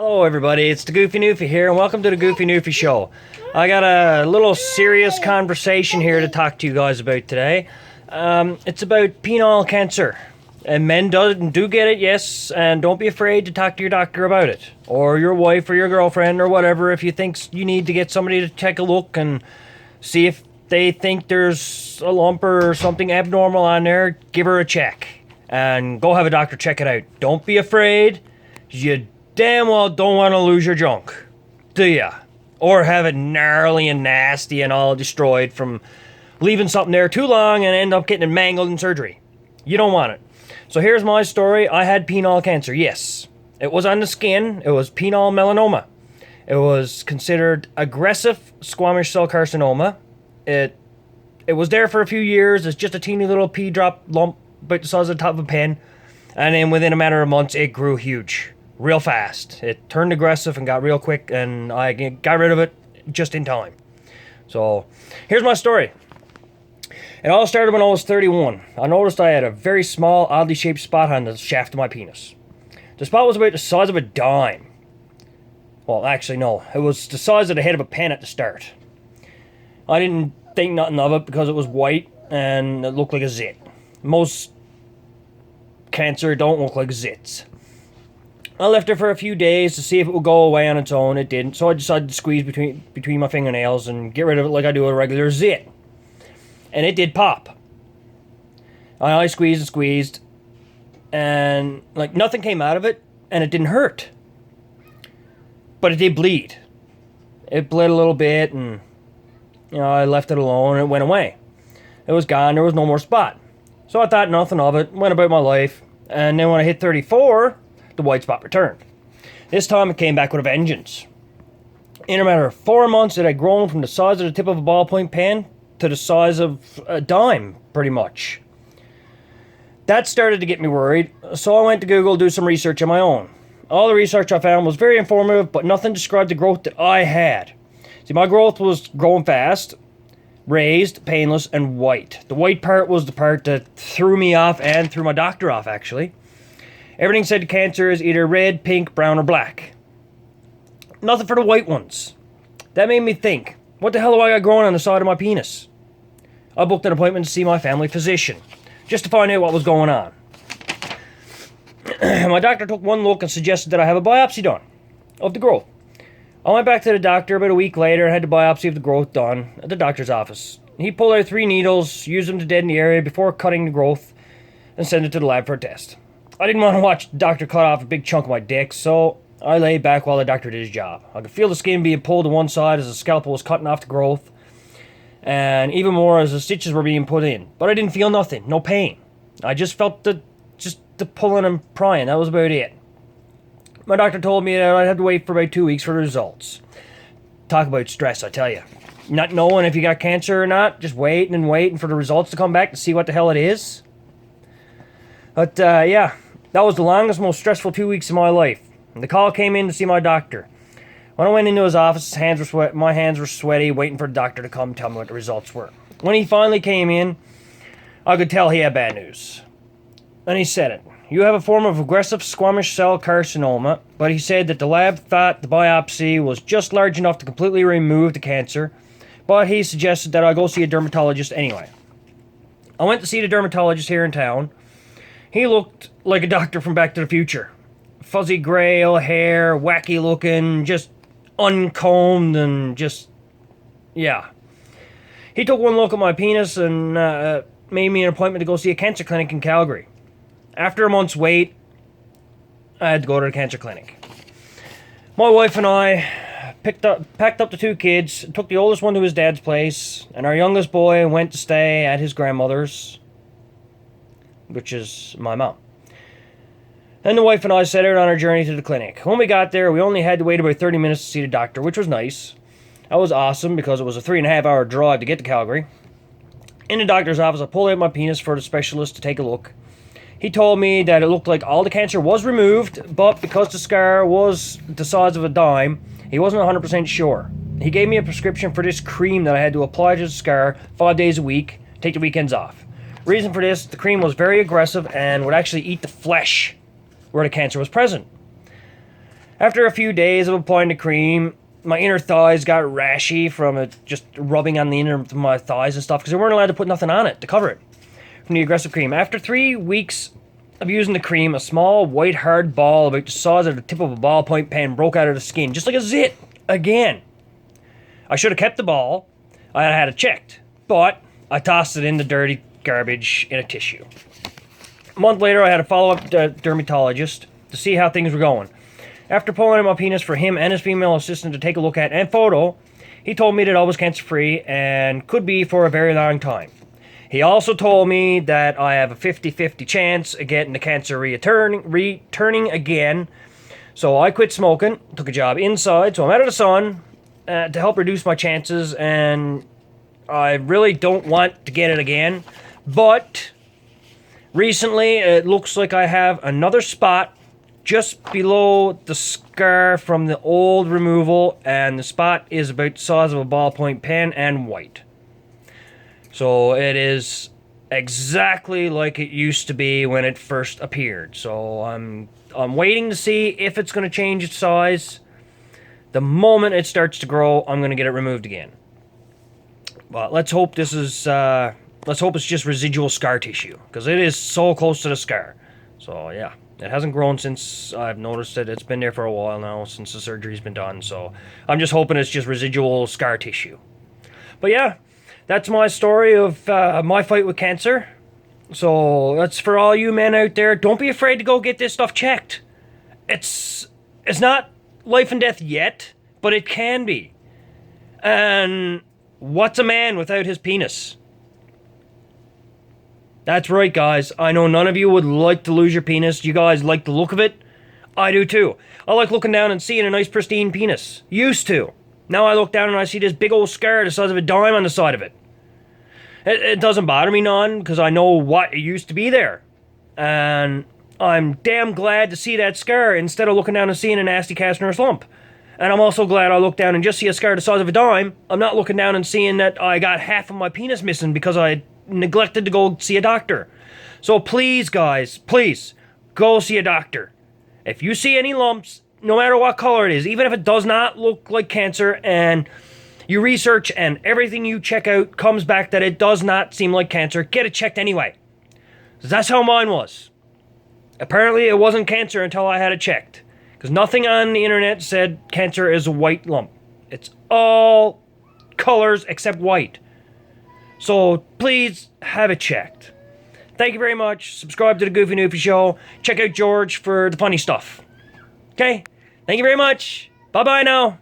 Hello everybody, it's the Goofy Newfie here, and welcome to the Goofy Newfie Show. I got a little serious conversation here to talk to you guys about today. It's about penile cancer. And men do get it, yes, and don't be afraid to talk to your doctor about it. Or your wife or your girlfriend or whatever, if you think you need to get somebody to take a look and see if they think there's a lump or something abnormal on there, give her a check. And go have a doctor check it out. Don't be afraid. You damn well don't want to lose your junk, do ya? Or have it gnarly and nasty and all destroyed from leaving something there too long and end up getting it mangled in surgery. You don't want it. So here's my story. I had penile cancer, yes. It was on the skin. It was penile melanoma. It was considered aggressive squamous cell carcinoma. It was there for a few years. It's just a teeny little pea drop lump about the size of the top of a pen. And then within a matter of months, it grew huge. Real fast. It turned aggressive and got real quick, and I got rid of it just in time. So, here's my story. It all started when I was 31. I noticed I had a very small, oddly shaped spot on the shaft of my penis. The spot was about the size of a dime. Well, actually, no. It was the size of the head of a pen at the start. I didn't think nothing of it because it was white and it looked like a zit. Most cancer don't look like zits. I left it for a few days to see if it would go away on its own. It didn't, so I decided to squeeze between my fingernails and get rid of it like I do a regular zit. And it did pop. I squeezed and squeezed, and like nothing came out of it, and it didn't hurt. But it did bleed. It bled a little bit, and I left it alone, and it went away. It was gone. There was no more spot. So I thought nothing of it, went about my life, and then when I hit 34, the white spot returned. This time it came back with a vengeance. In a matter of 4 months, it had grown from the size of the tip of a ballpoint pen to the size of a dime, pretty much. That started to get me worried, so I went to Google to do some research on my own. All the research I found was very informative, but nothing described the growth that I had. See, my growth was growing fast, raised, painless, and white. The white part was the part that threw me off and threw my doctor off, actually. Everything said cancer is either red, pink, brown, or black. Nothing for the white ones. That made me think, what the hell do I got growing on the side of my penis? I booked an appointment to see my family physician, just to find out what was going on. My doctor took one look and suggested that I have a biopsy done of the growth. I went back to the doctor about a week later and had the biopsy of the growth done at the doctor's office. He pulled out 3 needles, used them to deaden the area before cutting the growth, and sent it to the lab for a test. I didn't want to watch the doctor cut off a big chunk of my dick, so I lay back while the doctor did his job. I could feel the skin being pulled to one side as the scalpel was cutting off the growth, and even more as the stitches were being put in. But I didn't feel nothing, no pain. I just felt the pulling and prying. That was about it. My doctor told me that I'd have to wait for about 2 weeks for the results. Talk about stress, I tell you. Not knowing if you got cancer or not, just waiting and waiting for the results to come back to see what the hell it is. But, yeah, that was the longest, most stressful 2 weeks of my life. The call came in to see my doctor. When I went into his office, my hands were sweaty, waiting for the doctor to come tell me what the results were. When he finally came in, I could tell he had bad news. And he said it. You have a form of aggressive squamous cell carcinoma, but he said that the lab thought the biopsy was just large enough to completely remove the cancer, but he suggested that I go see a dermatologist anyway. I went to see the dermatologist here in town. He looked like a doctor from Back to the Future. Fuzzy gray hair, wacky looking, just uncombed and just, yeah. He took one look at my penis and made me an appointment to go see a cancer clinic in Calgary. After a month's wait, I had to go to the cancer clinic. My wife and I packed up the 2 kids, took the oldest one to his dad's place, and our youngest boy went to stay at his grandmother's, which is my mom. Then the wife and I set out on our journey to the clinic. When we got there, we only had to wait about 30 minutes to see the doctor, which was nice. That was awesome because it was a 3.5-hour drive to get to Calgary. In the doctor's office, I pulled out my penis for the specialist to take a look. He told me that it looked like all the cancer was removed, but because the scar was the size of a dime, he wasn't 100% sure. He gave me a prescription for this cream that I had to apply to the scar 5 days a week, take the weekends off. Reason for this, the cream was very aggressive and would actually eat the flesh where the cancer was present. After a few days of applying the cream, my inner thighs got rashy from it just rubbing on the inner of my thighs and stuff because they weren't allowed to put nothing on it to cover it from the aggressive cream. After 3 weeks of using the cream, a small white hard ball about the size of the tip of a ballpoint pen broke out of the skin, just like a zit again. I should have kept the ball. I had it checked, but I tossed it in the dirty garbage in a tissue. A month later, I had a follow-up dermatologist to see how things were going. After pulling out my penis for him and his female assistant to take a look at and photo, he told me that I was cancer-free and could be for a very long time. He also told me that I have a 50-50 chance of getting the cancer returning again. So I quit smoking, took a job inside, so I'm out of the sun to help reduce my chances, and I really don't want to get it again. But recently, it looks like I have another spot just below the scar from the old removal, and the spot is about the size of a ballpoint pen and white. So it is exactly like it used to be when it first appeared. So I'm waiting to see if it's going to change its size. The moment it starts to grow, I'm going to get it removed again. But let's hope this is let's hope it's just residual scar tissue, because it is so close to the scar. So yeah. It hasn't grown since I've noticed it. It's been there for a while now, since the surgery's been done. So I'm just hoping it's just residual scar tissue. But yeah, that's my story of my fight with cancer. So that's for all you men out there. Don't be afraid to go get this stuff checked. It's not life and death yet, but it can be. And what's a man without his penis? That's right, guys. I know none of you would like to lose your penis. You guys like the look of it. I do too. I like looking down and seeing a nice pristine penis. Used to. Now I look down and I see this big old scar the size of a dime on the side of it. It doesn't bother me none, because I know what it used to be there. And I'm damn glad to see that scar instead of looking down and seeing a nasty cast nurse lump. And I'm also glad I look down and just see a scar the size of a dime. I'm not looking down and seeing that I got half of my penis missing because I neglected to go see a doctor. So please, guys, please, go see a doctor. If you see any lumps, no matter what color it is, even if it does not look like cancer, and you research and everything you check out comes back that it does not seem like cancer, get it checked anyway. That's how mine was. Apparently it wasn't cancer until I had it checked, because nothing on the internet said cancer is a white lump. It's all colors except white. So please have it checked. Thank you very much. Subscribe to the Goofy Newfie Show. Check out George for the funny stuff. Okay? Thank you very much. Bye-bye now.